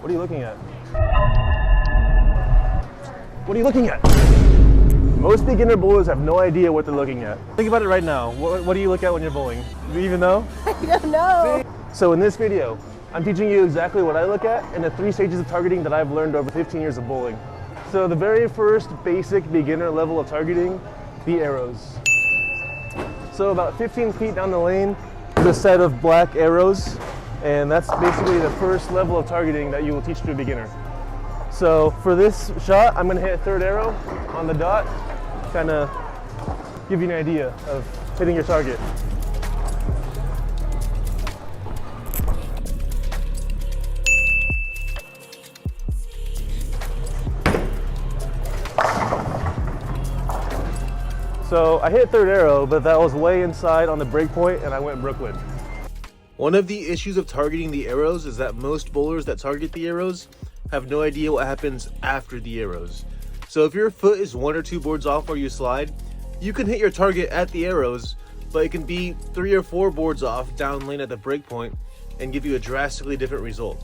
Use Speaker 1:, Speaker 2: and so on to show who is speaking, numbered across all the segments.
Speaker 1: What are you looking at? What are you looking at? Most beginner bowlers have no idea what they're looking at. Think about it right now. What do you look at when you're bowling? Do you even know?
Speaker 2: I don't know.
Speaker 1: So in this video, I'm teaching you exactly what I look at and the 3 stages of targeting that I've learned over 15 years of bowling. So the very first basic beginner level of targeting, the arrows. So about 15 feet down the lane, there's a set of black arrows, and that's basically the first level of targeting that you will teach to a beginner. So for this shot, I'm gonna hit a third arrow on the dot, kind of give you an idea of hitting your target. So I hit third arrow, but that was way inside on the breakpoint and I went Brooklyn. One of the issues of targeting the arrows is that most bowlers that target the arrows have no idea what happens after the arrows. So if your foot is 1 or 2 boards off where you slide, you can hit your target at the arrows, but it can be 3 or 4 boards off down lane at the breakpoint and give you a drastically different result.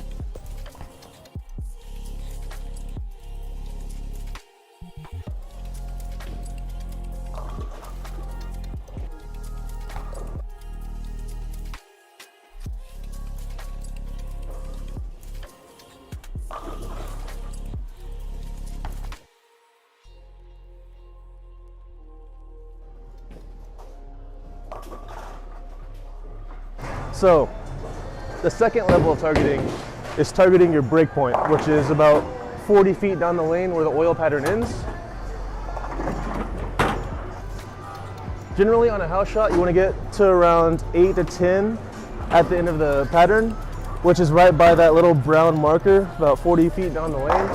Speaker 1: So the second level of targeting is targeting your breakpoint, which is about 40 feet down the lane where the oil pattern ends. Generally on a house shot, you want to get to around 8 to 10 at the end of the pattern, which is right by that little brown marker, about 40 feet down the lane.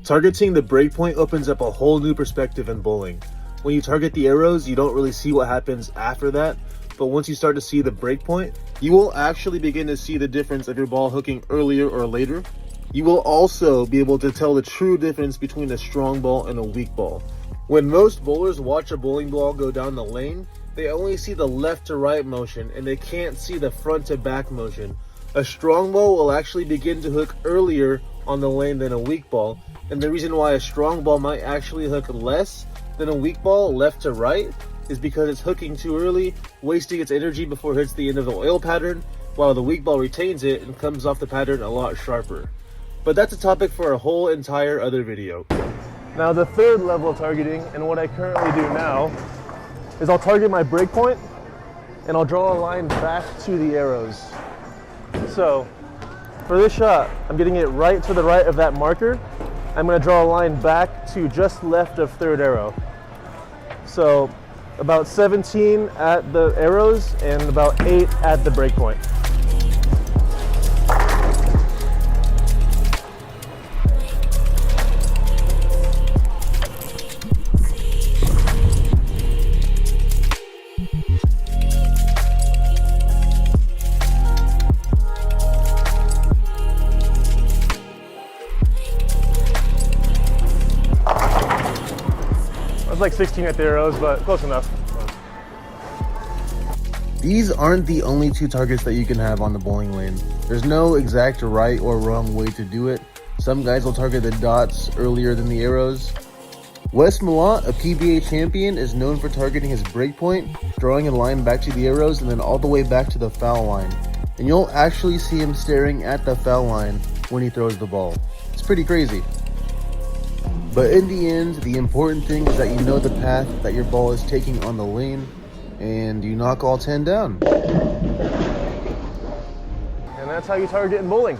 Speaker 1: Targeting the breakpoint opens up a whole new perspective in bowling. When you target the arrows, you don't really see what happens after that, but once you start to see the breakpoint, you will actually begin to see the difference of your ball hooking earlier or later. You will also be able to tell the true difference between a strong ball and a weak ball. When most bowlers watch a bowling ball go down the lane, they only see the left to right motion and they can't see the front to back motion. A strong ball will actually begin to hook earlier on the lane than a weak ball, and the reason why a strong ball might actually hook less than a weak ball left to right is because it's hooking too early, wasting its energy before it hits the end of the oil pattern, while the weak ball retains it and comes off the pattern a lot sharper. But that's a topic for a whole entire other video. Now the third level of targeting, and what I currently do now, is I'll target my breakpoint and I'll draw a line back to the arrows. So for this shot, I'm getting it right to the right of that marker. I'm going to draw a line back to just left of third arrow. So about 17 at the arrows and about 8 at the breakpoint. Like 16 at the arrows, but close enough. These aren't the only 2 targets that you can have on the bowling lane. There's no exact right or wrong way to do it. Some guys will target the dots earlier than the arrows. Wes Malott, a PBA champion, is known for targeting his breakpoint, drawing a line back to the arrows and then all the way back to the foul line. And you'll actually see him staring at the foul line when he throws the ball. It's pretty crazy. But in the end, the important thing is that you know the path that your ball is taking on the lane, and you knock all 10 down. And that's how you target in bowling.